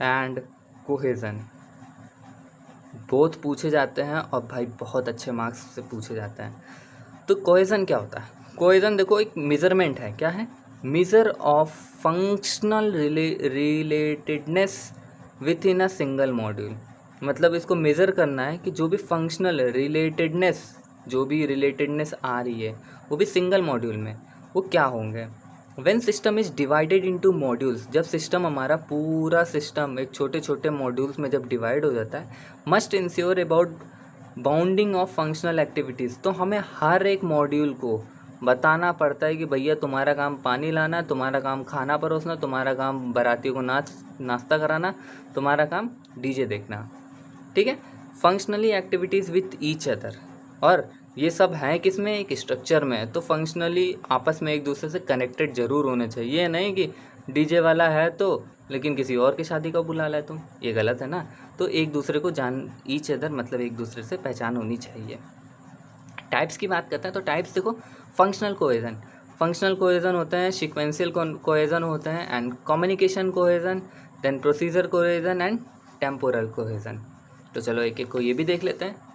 Speaker 1: एंड कोहेजन बोथ पूछे जाते हैं, और भाई बहुत अच्छे मार्क्स से पूछे जाते हैं। तो कोहेजन क्या होता है? कोहेजन देखो एक मेजरमेंट है, क्या है? Measure of functional relatedness with in a single module, मतलब इसको मेज़र करना है कि जो भी फंक्शनल रिलेटेडनेस, जो भी रिलेटेडनेस आ रही है वो भी सिंगल मॉड्यूल में, वो क्या होंगे। When system is divided into modules, जब सिस्टम हमारा पूरा सिस्टम एक छोटे छोटे मॉड्यूल्स में जब डिवाइड हो जाता है, must ensure about bounding of functional activities, तो हमें हर एक मॉड्यूल को बताना पड़ता है कि भैया तुम्हारा काम पानी लाना, तुम्हारा काम खाना परोसना, तुम्हारा काम बारातियों को नाश्ता कराना, तुम्हारा काम डीजे देखना, ठीक है। Functionally activities with each other, और ये सब हैं किसमें? एक स्ट्रक्चर में, तो फंक्शनली आपस में एक दूसरे से कनेक्टेड ज़रूर होने चाहिए। ये नहीं कि डीजे वाला है तो लेकिन किसी और की शादी का बुला लाए तुम, ये गलत है ना। तो एक दूसरे को जान, ईच अदर मतलब एक दूसरे से पहचान होनी चाहिए। टाइप्स की बात करते हैं तो टाइप्स देखो, फंक्शनल कोहेजन होते हैं, सीक्वेंशियल कोहेजन होते हैं, and communication cohesion, then procedure cohesion and temporal cohesion. तो चलो एक एक को ये भी देख लेते हैं।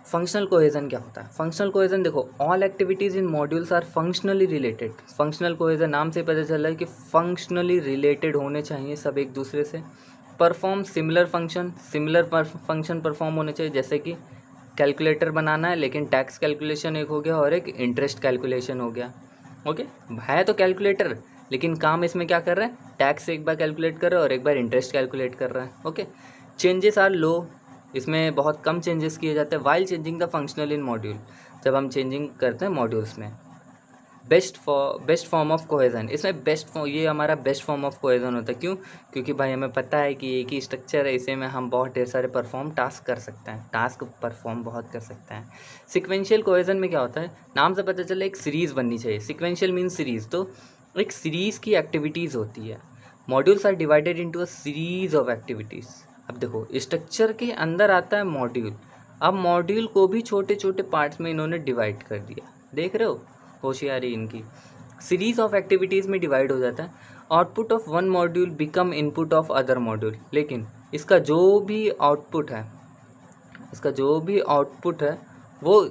Speaker 1: फंक्शनल कोहेजन क्या होता है? फंक्शनल कोहेजन देखो, all activities in modules are functionally related. Functional cohesion नाम से पता चल रहा है कि फंक्शनली रिलेटेड होने चाहिए सब एक दूसरे से। परफॉर्म सिमिलर फंक्शन परफॉर्म होने चाहिए, जैसे कि कैलकुलेटर बनाना है लेकिन टैक्स कैलकुलेशन एक हो गया और एक इंटरेस्ट कैलकुलेशन हो गया। ओके, है तो कैलकुलेटर लेकिन काम इसमें क्या कर रहा है, टैक्स एक बार कैलकुलेट कर रहा है और एक बार इंटरेस्ट कैलकुलेट कर रहा है। ओके, चेंजेस आर लो, इसमें बहुत कम चेंजेस किए जाते हैं। While changing the functional in module, जब हम चेंजिंग करते हैं मॉड्यूल्स में। बेस्ट फॉर्म ऑफ कोहेजन, इसमें ये हमारा बेस्ट फॉर्म ऑफ कोहेजन होता है। क्यों? क्योंकि भाई हमें पता है कि एक ही स्ट्रक्चर है, इसे में हम बहुत ढेर सारे टास्क परफॉर्म बहुत कर सकते हैं। सिक्वेंशियल कोहेजन में क्या होता है, नाम से पता चले एक सीरीज़ बननी चाहिए। सिक्वेंशियल मीन्स सीरीज़, तो एक सीरीज़ की एक्टिविटीज़ होती है। Modules are divided into a series of activities. अब देखो, स्ट्रक्चर के अंदर आता है मॉड्यूल, अब मॉड्यूल को भी छोटे छोटे पार्ट्स में इन्होंने डिवाइड कर दिया। देख रहे हो होशियारी इनकी। सीरीज ऑफ एक्टिविटीज़ में डिवाइड हो जाता है। Output of one module become input of other module, लेकिन इसका जो भी आउटपुट है वो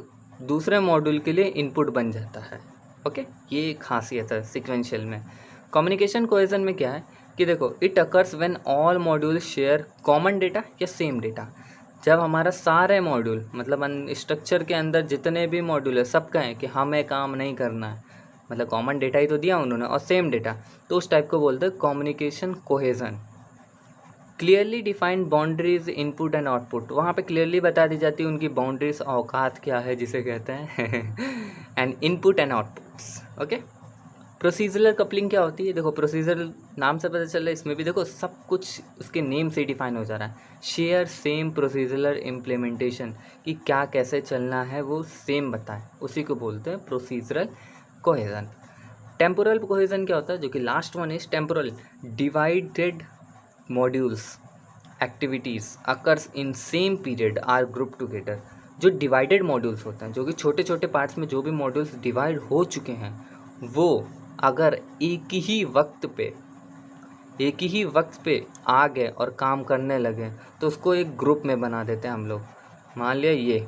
Speaker 1: दूसरे मॉड्यूल के लिए इनपुट बन जाता है। ओके, ये एक खासियत है सिक्वेंशियल में। कम्युनिकेशन कोहेजन में क्या है कि देखो, it occurs when all module share common data या सेम डेटा। जब हमारा सारे मॉड्यूल, मतलब स्ट्रक्चर के अंदर जितने भी मॉड्यूल है सबका है कि हमें काम नहीं करना है, मतलब कॉमन डेटा ही तो दिया उन्होंने और सेम डेटा, तो उस टाइप को बोलते हैं communication cohesion. Clearly defined boundaries input and output, वहाँ पे क्लियरली बता दी जाती है उनकी बाउंड्रीज, औकात क्या है जिसे कहते हैं and input and outputs. Okay, procedural coupling क्या होती है? देखो, प्रोसीजरल नाम से पता चल रहा है, इसमें भी देखो सब कुछ उसके नेम से डिफाइन हो जा रहा है। शेयर सेम प्रोसीजरल इम्प्लीमेंटेशन, कि क्या कैसे चलना है वो सेम बताए, उसी को बोलते हैं प्रोसीजरल कोहेजन। टेम्पोरल कोहेजन क्या होता है, जो कि last one is temporal. Divided modules activities occurs in same period are group together. जो डिवाइडेड मॉड्यूल्स होते हैं, जो कि छोटे छोटे पार्ट्स में जो भी मॉड्यूल्स डिवाइड हो चुके हैं, वो अगर एक ही वक्त पे आ गए और काम करने लगे तो उसको एक ग्रुप में बना देते हैं हम लोग। मान लिया ये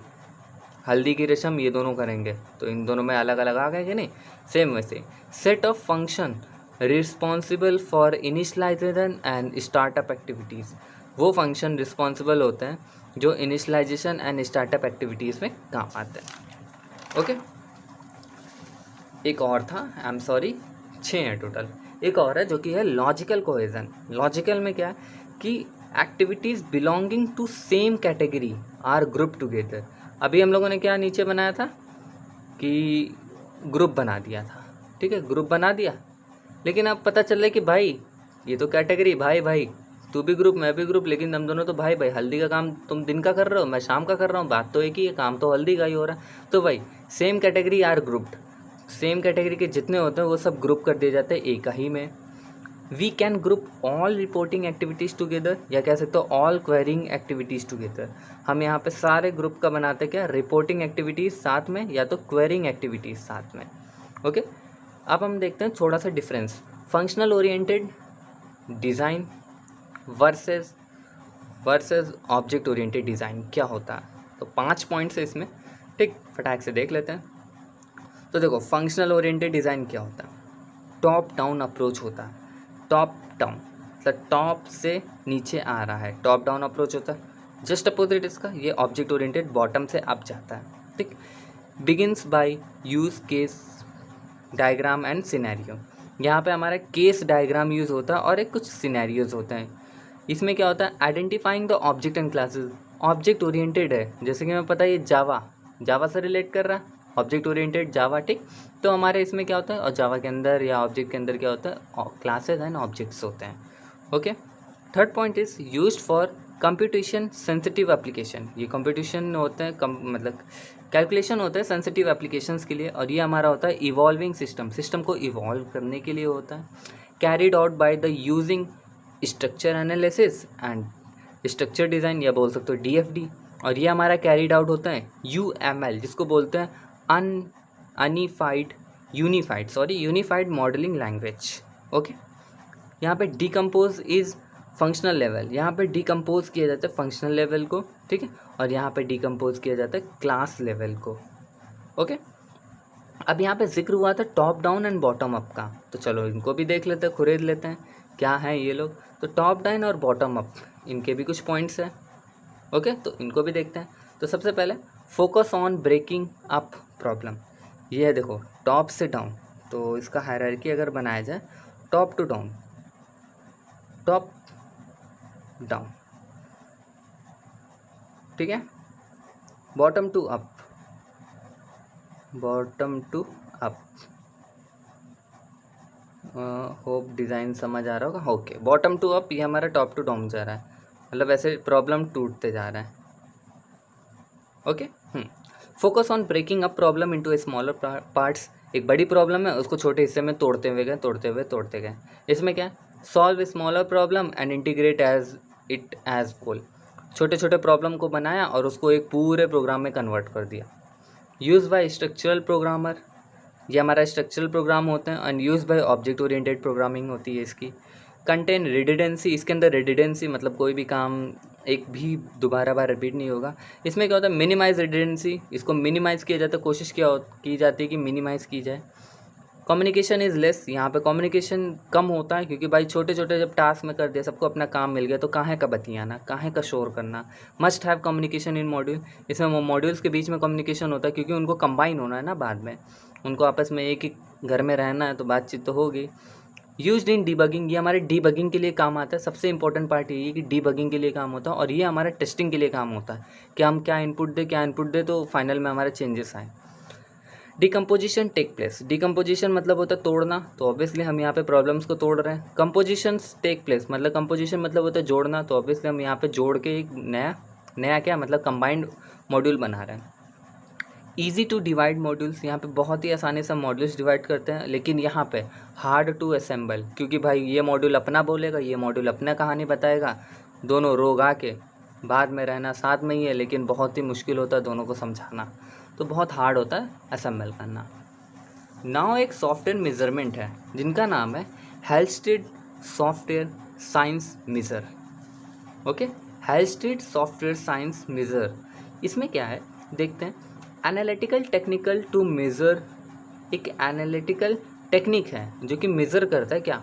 Speaker 1: हल्दी की रस्म ये दोनों करेंगे तो इन दोनों में अलग अलग आ गए कि नहीं, सेम वैसे set of function responsible for initialisation and startup activities. वो फंक्शन रिस्पॉन्सिबल होते हैं जो इनिशलाइजेशन एंड स्टार्टअप एक्टिविटीज़ में काम आते हैं। ओके, एक और था, आई एम सॉरी 6 हैं टोटल। एक और है जो कि है लॉजिकल कोहेजन। लॉजिकल में क्या है कि activities belonging to same category are group together. अभी हम लोगों ने क्या नीचे बनाया था कि ग्रुप बना दिया था, ठीक है, ग्रुप बना दिया, लेकिन अब पता चल रहा है कि भाई ये तो कैटेगरी, भाई तू भी ग्रुप मैं भी ग्रुप, लेकिन हम दोनों तो भाई हल्दी का काम तुम दिन का कर रहे हो, मैं शाम का कर रहा हूँ, बात तो एक ही है, काम तो हल्दी का ही हो रहा है। तो भाई same category are grouped, same category के जितने होते हैं वो सब ग्रुप कर दिए जाते हैं एक ही में। We can group all reporting activities together, या कह सकते हो ऑल क्वेरिंग एक्टिविटीज़ टुगेदर। हम यहाँ पे सारे ग्रुप का बनाते क्या, रिपोर्टिंग एक्टिविटीज़ साथ में या तो क्वेरिंग एक्टिविटीज़ साथ में। ओके, अब हम देखते हैं थोड़ा सा difference, functional oriented design versus object oriented design क्या होता है। तो 5 पॉइंट्स है इसमें, ठीक, फटाक से देख लेते हैं। तो देखो, फंक्शनल ओरिएंटेड डिज़ाइन क्या होता है, टॉप डाउन अप्रोच होता है। टॉप डाउन मतलब टॉप से नीचे आ रहा है, टॉप डाउन अप्रोच होता है। जस्ट अपोजिट इसका ये ऑब्जेक्ट ओरिएंटेड बॉटम से अप जाता है, ठीक। Begins by use case diagram and scenario, यहाँ पे हमारा केस डायग्राम यूज़ होता है और एक कुछ सिनेरियोज होते हैं। इसमें क्या होता है, identifying the object and classes. Object oriented है, जैसे कि हमें पता है ये जावा से रिलेट कर रहा है, ऑब्जेक्ट ओरिएंटेड जावा, ठीक। तो हमारे इसमें क्या होता है, और जावा के अंदर या ऑब्जेक्ट के अंदर क्या होता है, क्लासेस एंड ऑब्जेक्ट्स होते हैं। Okay, third point is used for computation sensitive application. ये कंप्यूटेशन होते हैं मतलब कैलकुलेशन होता है सेंसिटिव एप्लीकेशंस के लिए, और ये हमारा होता है इवॉल्विंग सिस्टम को इवॉल्व करने के लिए होता है। Carried out by the using structure analysis and structure design, या बोल सकते हो DFD, और ये हमारा कैरिड आउट होता है UML, जिसको बोलते हैं यूनिफाइड मॉडलिंग लैंग्वेज। ओके, यहाँ पे डिकम्पोज इज फंक्शनल लेवल, यहाँ पे डिकम्पोज किया जाता है फंक्शनल लेवल को, ठीक है, और यहाँ पे डिकम्पोज किया जाता है क्लास लेवल को। ओके, अब यहाँ पे जिक्र हुआ था top down and bottom up का, तो चलो इनको भी देख लेते हैं, खुरेद लेते हैं क्या है ये लोग। तो टॉप डाउन और बॉटम अप, इनके भी कुछ पॉइंट्स हैं। ओके, तो इनको भी देखते हैं। तो सबसे पहले focus on breaking up problem, ये है देखो टॉप से डाउन, तो इसका हायरार्की अगर बनाया जाए top to down, top down, ठीक है, bottom to up, bottom to up, hope design समझ आ रहा होगा। ओके, बॉटम टू अप, ये हमारा टॉप टू डाउन जा रहा है, मतलब ऐसे प्रॉब्लम टूटते जा रहा है। Okay, focus on breaking up problem into a smaller parts, एक बड़ी प्रॉब्लम है उसको छोटे हिस्से में तोड़ते गए। इसमें क्या है, solve smaller problem and integrate as it as whole, छोटे छोटे प्रॉब्लम को बनाया और उसको एक पूरे प्रोग्राम में कन्वर्ट कर दिया। यूज बाय स्ट्रक्चरल प्रोग्रामर, ये हमारा स्ट्रक्चरल प्रोग्राम होते हैं, and use by object oriented programming होती है इसकी। कंटेन रिडिडेंसी, इसके अंदर रिडिडेंसी मतलब कोई भी काम एक भी दोबारा बार रिपीट नहीं होगा। इसमें क्या होता है, मिनिमाइज रिडिडेंसी, इसको मिनिमाइज़ किया जाता है, कोशिश की जाती है कि मिनिमाइज़ की जाए। कम्युनिकेशन इज़ लेस, यहाँ पे कम्युनिकेशन कम होता है, क्योंकि भाई छोटे छोटे जब टास्क में कर दिया, सबको अपना काम मिल गया, तो काहे का बतियाना, काहे का शोर करना। Must have communication in module, इसमें मॉड्यूल्स के बीच में कम्युनिकेशन होता है, क्योंकि उनको कंबाइन होना है ना, बाद में उनको आपस में एक ही घर में रहना है, तो बातचीत तो होगी। यूज्ड इन डीबगिंग, ये हमारे डीबगिंग के लिए काम आता है। सबसे इंपॉर्टेंट पार्ट ये है कि डीबगिंग के लिए काम होता है, और ये हमारा टेस्टिंग के लिए काम होता है कि हम क्या इनपुट दें तो फाइनल में हमारे चेंजेस आए। डिकम्पोजिशन टेक प्लेस, डिकम्पोजिशन मतलब होता है तोड़ना, तो ऑब्वियसली हम यहाँ पे प्रॉब्लम्स को तोड़ रहे हैं। कंपोजिशन टेक प्लेस मतलब कंपोजिशन मतलब होता है जोड़ना, तो ऑब्वियसली हम यहाँ पे जोड़ के एक नया क्या मतलब कंबाइंड मॉड्यूल बना रहे हैं। ईजी टू डिवाइड मॉड्यूल्स, यहाँ पे बहुत ही आसानी से मॉड्यूल्स डिवाइड करते हैं, लेकिन यहाँ पे हार्ड टू असेंबल, क्योंकि भाई ये मॉड्यूल अपना बोलेगा, ये मॉड्यूल अपना कहानी बताएगा, दोनों रोगा के बाद में रहना साथ में ही है, लेकिन बहुत ही मुश्किल होता है दोनों को समझाना, तो बहुत हार्ड होता है असेंबल करना। नाउ एक सॉफ्टवेयर मेजरमेंट है जिनका नाम है Halstead software science measure. Okay, Halstead software science measure, इसमें क्या है देखते हैं। एनालिटिकल टेक्निकल टू मेज़र, एक एनालिटिकल टेक्निक है जो कि मेज़र करता है क्या,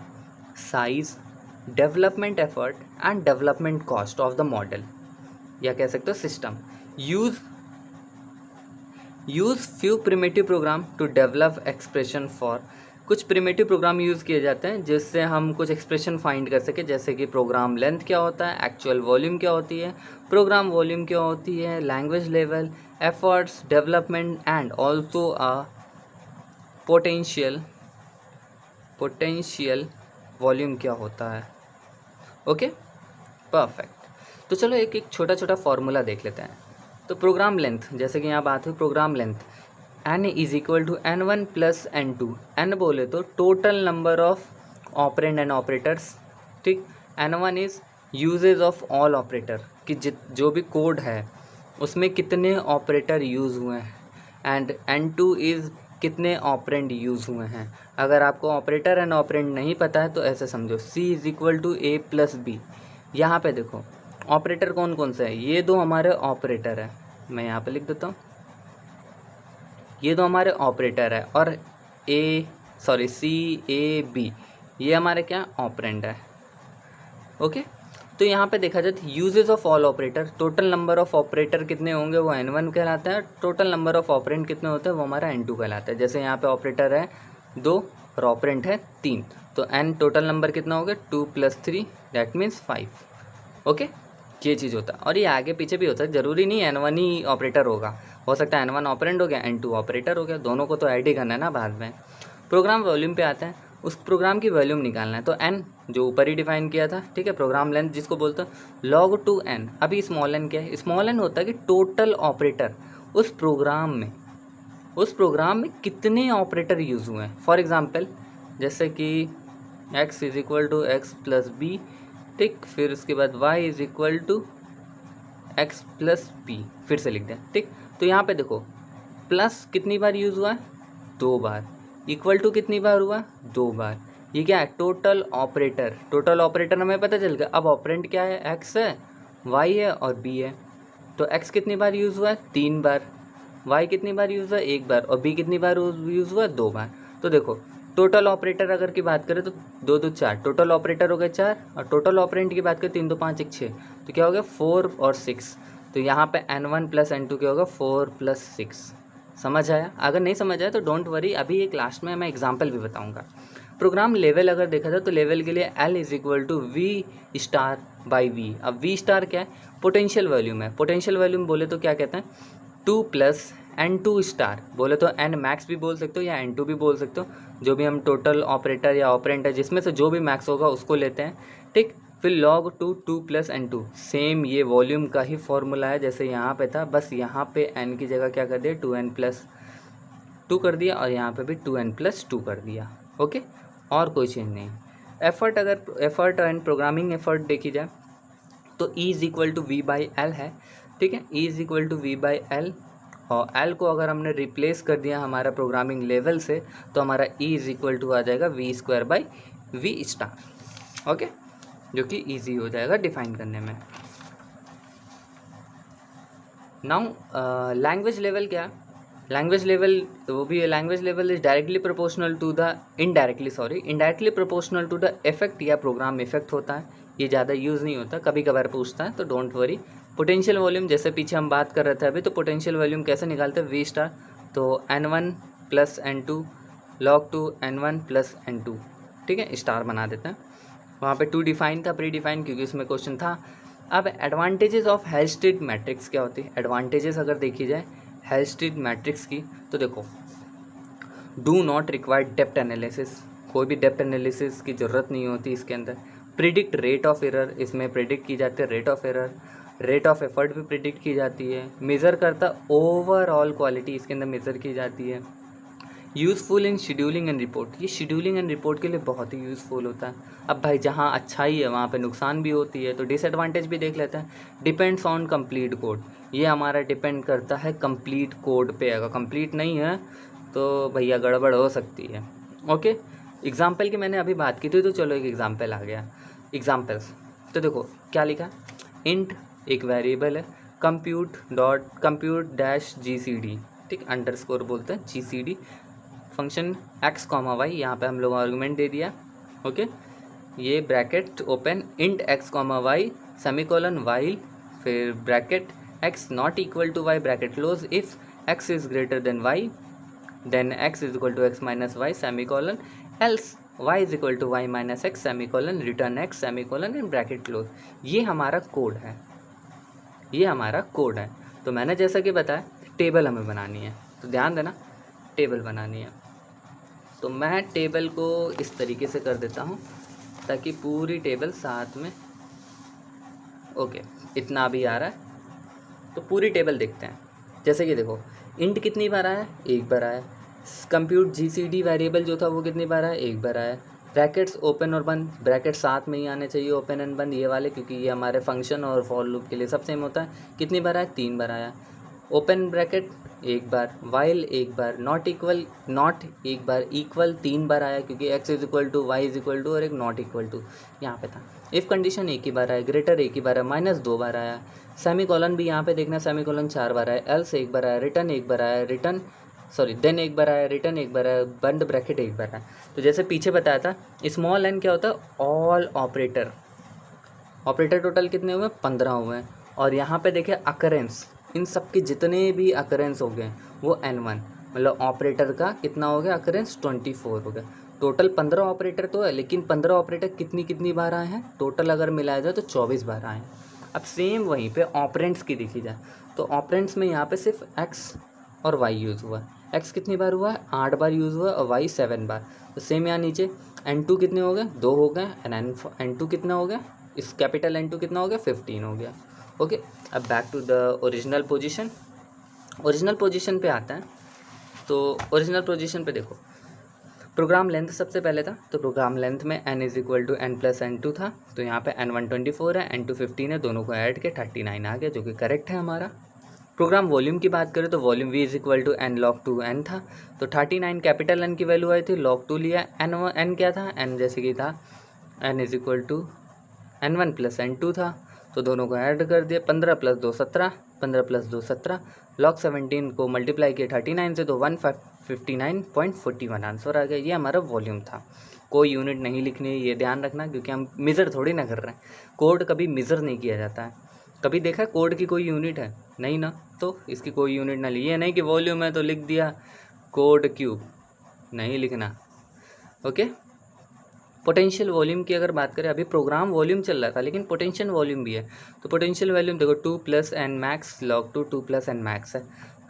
Speaker 1: size, development effort and development cost of the model, या कह सकते हो system. Use few primitive program to develop expression for, कुछ प्रिमिटिव प्रोग्राम यूज़ किए जाते हैं जिससे हम कुछ एक्सप्रेशन फाइंड कर सके, जैसे कि प्रोग्राम लेंथ क्या होता है, एक्चुअल वॉल्यूम क्या होती है, प्रोग्राम वॉल्यूम क्या होती है, language level, efforts, development and also a potential volume क्या होता है। Okay, perfect. तो चलो एक छोटा छोटा फॉर्मूला देख लेते हैं। तो प्रोग्राम लेंथ, जैसे कि यहाँ बात हुई program length, n is equal to n1 plus n2, n बोले तो total number of operand and operators, ठीक। n1 is usages of all operator, कि जो भी कोड है उसमें कितने ऑपरेटर यूज़ हुए हैं, एंड n2 इज़ कितने ऑपरेंड यूज़ हुए हैं। अगर आपको ऑपरेटर एंड ऑपरेंड नहीं पता है तो ऐसे समझो, c is equal to a plus B. यहाँ पे देखो ऑपरेटर कौन कौन सा है, ये दो हमारे ऑपरेटर है, मैं यहाँ पे लिख देता हूँ, ये दो हमारे ऑपरेटर है, और C A B ये हमारे क्या ऑपरेंड है। ओके, तो यहाँ पे देखा जाए uses of all operator, total number of operator कितने होंगे वो n1 कहलाता है, टोटल नंबर ऑफ ऑपरेंड कितने होते हैं वो हमारा n2 कहलाता है। जैसे यहाँ पे ऑपरेटर है 2 और ऑपरेंड है 3, तो n टोटल नंबर कितना हो गया 2 + 3 दैट मीन्स 5। ओके, ये चीज़ होता है, और ये आगे पीछे भी होता है, ज़रूरी नहीं n1 ही ऑपरेटर होगा, हो सकता है n1 ऑपरेंड हो गया n2 ऑपरेटर हो गया, दोनों को तो ऐड ही करना है ना बाद में। प्रोग्राम वॉल्यूम पे आते हैं, उस प्रोग्राम की वॉल्यूम निकालना है, तो n जो ऊपर ही डिफाइन किया था, ठीक है। प्रोग्राम लेंथ जिसको बोलते हैं log टू n, अभी स्मॉल n क्या है, स्मॉल n होता है कि टोटल ऑपरेटर उस प्रोग्राम में कितने ऑपरेटर यूज़ हुए हैं। फॉर एग्जांपल जैसे कि x is equal to X plus B, ठीक, फिर उसके बाद y is equal to X plus B, फिर से लिख दें, ठीक। तो यहाँ पे देखो प्लस कितनी बार यूज़ हुआ है 2 बार, इक्वल टू कितनी बार हुआ 2 बार, ये क्या है, टोटल ऑपरेटर। टोटल ऑपरेटर हमें पता चल गया। अब ऑपरेंड क्या है, एक्स है, वाई है और बी है। तो एक्स कितनी बार यूज़ हुआ है, 3 बार, वाई कितनी बार यूज़ हुआ है, 1 बार, और बी कितनी बार यूज़ हुआ है, 2 बार। तो देखो टोटल ऑपरेटर अगर की बात करें तो 2 2 4, टोटल ऑपरेटर हो गए 4, और टोटल ऑपरेंड की बात करें 3 2 5 1 6, तो क्या हो गया 4 और 6। तो यहाँ पे n1 + n2 क्या होगा, 4 + 6। समझ आया? अगर नहीं समझ आया तो डोंट वरी, अभी एक लास्ट में मैं एग्जाम्पल भी बताऊँगा। प्रोग्राम लेवल अगर देखा जाए तो लेवल के लिए L = V*/V। अब V* क्या है, पोटेंशियल वॉल्यूम है। पोटेंशियल वॉल्यूम बोले तो क्या कहते हैं, 2 + n2* बोले तो n मैक्स भी बोल सकते हो या n2 भी बोल सकते हो, जो भी हम टोटल ऑपरेटर या ऑपरेंट है जिसमें से जो भी मैक्स होगा उसको लेते हैं, ठीक। फिर log 2 + n2, सेम ये वॉल्यूम का ही फॉर्मूला है जैसे यहाँ पे था, बस यहाँ पे n की जगह क्या कर दिया, 2n+2 कर दिया, और यहाँ पे भी 2n+2 कर दिया। ओके, और कोई चीज़ नहीं। एफर्ट, अगर एफर्ट एंड प्रोग्रामिंग एफर्ट देखी जाए तो E = V/L है, ठीक है। E = V/L, और L को अगर हमने रिप्लेस कर दिया हमारा प्रोग्रामिंग लेवल से तो हमारा E = आ जाएगा V²/V*। ओके, जो कि ईजी हो जाएगा डिफाइन करने में। नाउ लैंग्वेज लेवल क्या, लैंग्वेज लेवल वो भी है, language level is directly proportional to the indirectly proportional to the effect या प्रोग्राम इफेक्ट होता है। ये ज़्यादा यूज़ नहीं होता, कभी कभार पूछता है तो डोंट वरी। पोटेंशियल वॉल्यूम जैसे पीछे हम बात कर रहे थे अभी, तो पोटेंशियल वॉल्यूम कैसे निकालते हैं, V*, तो n1 + n2 log 2 n1 + n2, ठीक है, स्टार बना देते हैं। वहाँ पे 2 डिफाइन था, प्री डिफाइन, क्योंकि उसमें क्वेश्चन था। अब एडवांटेजेस ऑफ हेल्स्टेड मैट्रिक्स क्या होती है, एडवांटेजेस अगर देखी जाए हेल्स्टेड मैट्रिक्स की तो देखो, do not require depth analysis, कोई भी डेप्थ एनालिसिस की ज़रूरत नहीं होती इसके अंदर। प्रिडिक्ट रेट ऑफ एरर, इसमें प्रिडिक्ट की जाती है rate of error. Rate of effort भी प्रिडिक्ट की जाती है। मेज़र करता ओवरऑल क्वालिटी इसके अंदर मेज़र की जाती है। Useful in scheduling and report, ये शेड्यूलिंग एंड रिपोर्ट के लिए बहुत ही यूज़फुल होता है। अब भाई जहाँ अच्छाई है वहाँ पे नुकसान भी होती है, तो डिसएडवांटेज भी देख लेते हैं। डिपेंड्स ऑन कंप्लीट कोड, ये हमारा डिपेंड करता है कंप्लीट कोड पे। अगर कंप्लीट नहीं है तो भैया गड़बड़ हो सकती है। ओके, एग्जाम्पल की मैंने अभी बात की थी, तो चलो एक एग्जाम्पल आ गया। एग्जाम्पल्स तो देखो क्या लिखा, इंट एक वेरिएबल है, compute.compute-gcd, ठीक, अंडरस्कोर बोलते हैं, gcd फंक्शन x, y, यहाँ पे हम लोग आर्गुमेंट दे दिया। ओके, ये bracket open int x, y semicolon while, फिर bracket x not equal to y bracket close, if x is greater than y then x = x - y semicolon, else y = y - x semicolon, return x semicolon in bracket close. ये हमारा code है, ये हमारा code है। तो मैंने जैसा कि बताया टेबल हमें बनानी है, तो ध्यान देना, टेबल बनानी है। तो मैं टेबल को इस तरीके से कर देता हूँ ताकि पूरी टेबल साथ में, ओके, इतना भी आ रहा है। तो पूरी टेबल देखते हैं। जैसे कि देखो, इंट कितनी बार आया, 1 बार आया। कंप्यूट GCD वेरिएबल जो था वो कितनी बार आया, 1 बार आया। ब्रैकेट्स ओपन और बंद, ब्रैकेट साथ में ही आने चाहिए, ओपन एंड बंद ये वाले, क्योंकि ये हमारे फंक्शन और फॉर लूप के लिए सब सेम होता है। कितनी बार आया, 3 बार आया। Open bracket 1 bar, while 1 bar, not 1 bar, equal 3 बार आया, क्योंकि x = y = और एक नॉट इक्वल टू यहाँ पे था। इफ़ कंडीशन 1 ही बार आया, ग्रेटर 1 ही बार आया, -2 बार आया। सेमीकोलन भी यहाँ पे देखना, सेमीकोलन 4 बार आया, एल्स 1 बार आया, रिटर्न 1 बार आया, देन 1 बार आया, रिटर्न 1 बार आया, बंद ब्रैकेट 1 बार आया। तो जैसे पीछे बताया था, स्मॉल n क्या होता है, ऑल ऑपरेटर टोटल कितने हुए, 15 हुए हैं। और यहाँ पे देखिए अकरेंस, इन सब के जितने भी अकरेंस हो गए वो n1, मतलब ऑपरेटर का कितना हो गया, अकरेंस 24 हो गया। टोटल 15 ऑपरेटर तो है, लेकिन 15 ऑपरेटर कितनी बार आए हैं, टोटल अगर मिलाया जाए तो 24 बार आए हैं। अब सेम वहीं पे ऑपरेंट्स की देखी जाए तो ऑपरेंट्स में यहाँ पे सिर्फ x और y यूज़ हुआ है। x कितनी बार हुआ है, 8 बार यूज़ हुआ है, और y 7 बार। तो सेम यहाँ नीचे n2 कितने हो गए, 2 हो गए, एंड n2 कितना हो गया, इस कैपिटल N2 कितना हो गया, 15 हो गया। ओके, अब back to the original position. Original position पे आता है, तो ओरिजिनल पोजीशन पे देखो, प्रोग्राम लेंथ सबसे पहले था, तो प्रोग्राम लेंथ में n = n + n2 था, तो यहाँ पे n1 24 है, n2 15 है, दोनों को ऐड के 39 आ गया, जो कि करेक्ट है हमारा। प्रोग्राम वॉल्यूम की बात करें तो volume v is equal to N log 2 n था, तो 39 कैपिटल N की वैल्यू आई थी, log 2 लिया, n क्या था, n जैसे कि था n is equal to n1 plus n2 था, तो दोनों को ऐड कर दिया, 15 प्लस 2 17, 15 प्लस 2 17, log 17 को मल्टीप्लाई किया 39 से तो 159.41 आंसर आ गया। ये हमारा वॉल्यूम था। कोई यूनिट नहीं लिखनी है, ये ध्यान रखना, क्योंकि हम मेज़र थोड़ी ना कर रहे हैं। कोड कभी मेज़र नहीं किया जाता है। कभी देखा कोड की कोई यूनिट है? नहीं ना, तो इसकी कोई यूनिट ना ली। ये नहीं कि वॉल्यूम है तो लिख दिया कोड क्यूब, नहीं लिखना। ओके, पोटेंशियल वॉल्यूम की अगर बात करें, अभी प्रोग्राम वॉल्यूम चल रहा था लेकिन पोटेंशियल वॉल्यूम भी है, तो पोटेंशियल वॉल्यूम देखो 2 plus N max log 2 2 plus N max है,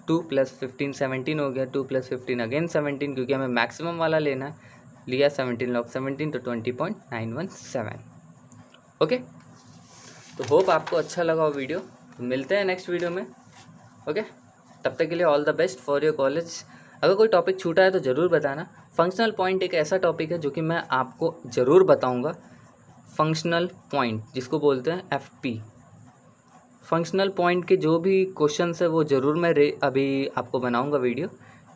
Speaker 1: 2 प्लस 15 17 हो गया, 2 प्लस 15 अगेन 17, क्योंकि हमें मैक्सिमम वाला लेना है, लिया 17 log 17 तो 20.917। ओके, तो होप आपको अच्छा लगा वो वीडियो, तो मिलते हैं नेक्स्ट वीडियो में। ओके, तब तक के लिए all the best for your college. अगर कोई टॉपिक छूटा है तो ज़रूर बताना। फंक्शनल पॉइंट एक ऐसा टॉपिक है जो कि मैं आपको ज़रूर बताऊंगा। फंक्शनल पॉइंट जिसको बोलते हैं FP, फंक्शनल पॉइंट के जो भी क्वेश्चंस है वो ज़रूर मैं अभी आपको बनाऊंगा वीडियो,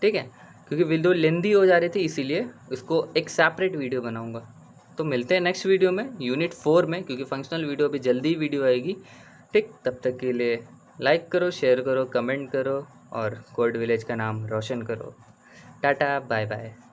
Speaker 1: ठीक है, क्योंकि वीडियो लेंदी हो जा रही थी, इसीलिए इसको एक सेपरेट वीडियो बनाऊंगा। तो मिलते हैं नेक्स्ट वीडियो में यूनिट 4 में, क्योंकि फंक्शनल वीडियो अभी जल्दी वीडियो आएगी। ठीक, तब तक के लिए लाइक करो, शेयर करो, कमेंट करो और कोड विलेज का नाम रोशन करो। Tata, bye bye.